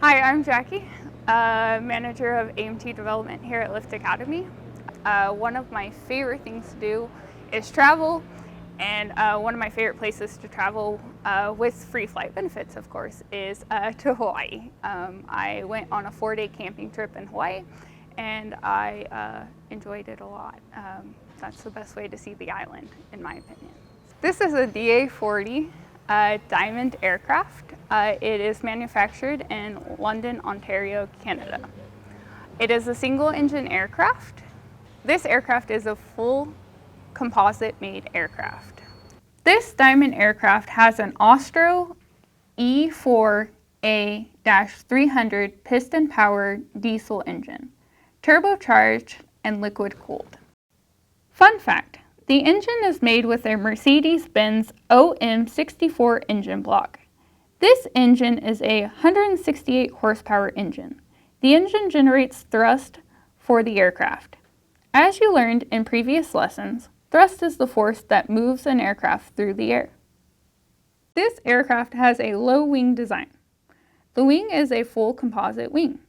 Hi, I'm Jackie, manager of AMT development here at Lift Academy. One of my favorite things to do is travel, and one of my favorite places to travel with free flight benefits, of course, is to Hawaii. I went on a 4-day camping trip in Hawaii, and I enjoyed it a lot. That's the best way to see the island, in my opinion. This is a DA-40 Diamond aircraft. It is manufactured in London, Ontario, Canada. It is a single-engine aircraft. This aircraft is a full composite-made aircraft. This Diamond aircraft has an Austro E4A-300 piston-powered diesel engine, turbocharged and liquid-cooled. Fun fact: the engine is made with a Mercedes-Benz OM64 engine block. This engine is a 168 horsepower engine. The engine generates thrust for the aircraft. As you learned in previous lessons, thrust is the force that moves an aircraft through the air. This aircraft has a low wing design. The wing is a full composite wing,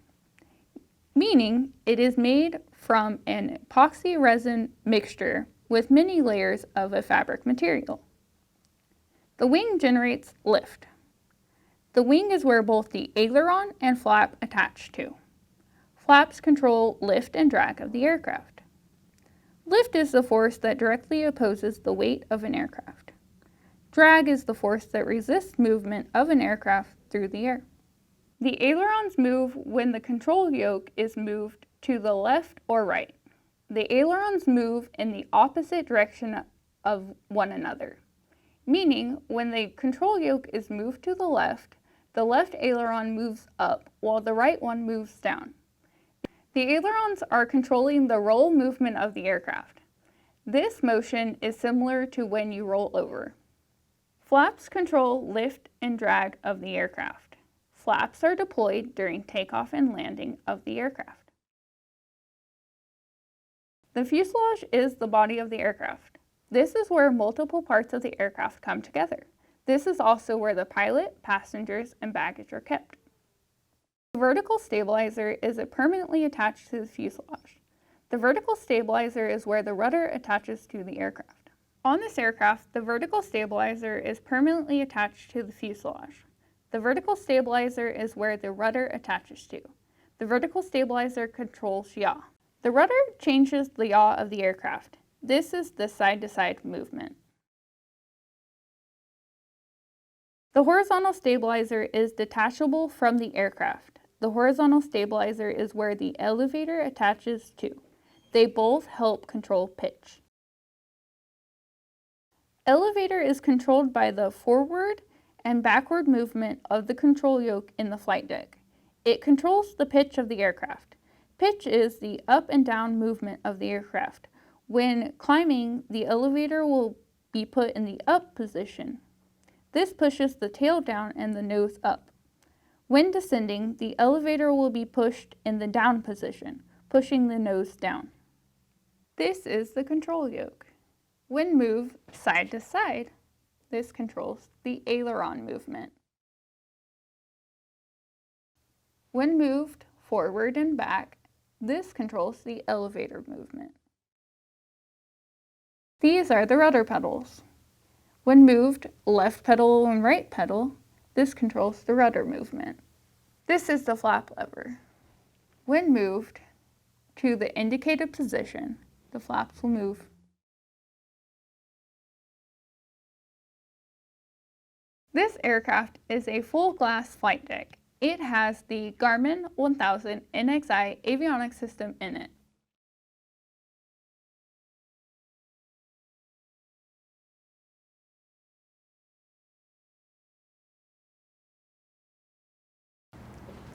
meaning it is made from an epoxy resin mixture with many layers of a fabric material. The wing generates lift. The wing is where both the aileron and flap attach to. Flaps control lift and drag of the aircraft. Lift is the force that directly opposes the weight of an aircraft. Drag is the force that resists movement of an aircraft through the air. The ailerons move when the control yoke is moved to the left or right. The ailerons move in the opposite direction of one another, meaning when the control yoke is moved to the left aileron moves up while the right one moves down. The ailerons are controlling the roll movement of the aircraft. This motion is similar to when you roll over. Flaps control lift and drag of the aircraft. Flaps are deployed during takeoff and landing of the aircraft. The fuselage is the body of the aircraft. This is where multiple parts of the aircraft come together. This is also where the pilot, passengers, and baggage are kept. The vertical stabilizer is permanently attached to the fuselage. The vertical stabilizer is where the rudder attaches to the aircraft. On this aircraft, the vertical stabilizer is permanently attached to the fuselage. The vertical stabilizer is where the rudder attaches to. The vertical stabilizer controls yaw. The rudder changes the yaw of the aircraft. This is the side-to-side movement. The horizontal stabilizer is detachable from the aircraft. The horizontal stabilizer is where the elevator attaches to. They both help control pitch. Elevator is controlled by the forward and backward movement of the control yoke in the flight deck. It controls the pitch of the aircraft. Pitch is the up and down movement of the aircraft. When climbing, the elevator will be put in the up position. This pushes the tail down and the nose up. When descending, the elevator will be pushed in the down position, pushing the nose down. This is the control yoke. When moved side to side, this controls the aileron movement. When moved forward and back, this controls the elevator movement. These are the rudder pedals. When moved left pedal and right pedal, this controls the rudder movement. This is the flap lever. When moved to the indicated position, the flaps will move. This aircraft is a full glass flight deck. It has the Garmin 1000 NXI avionics system in it.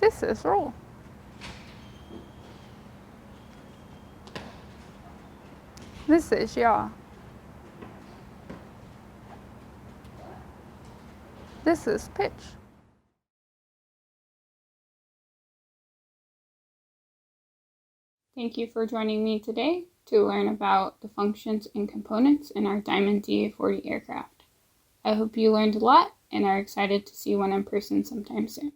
This is roll. This is yaw. This is pitch. Thank you for joining me today to learn about the functions and components in our Diamond DA-40 aircraft. I hope you learned a lot and are excited to see one in person sometime soon.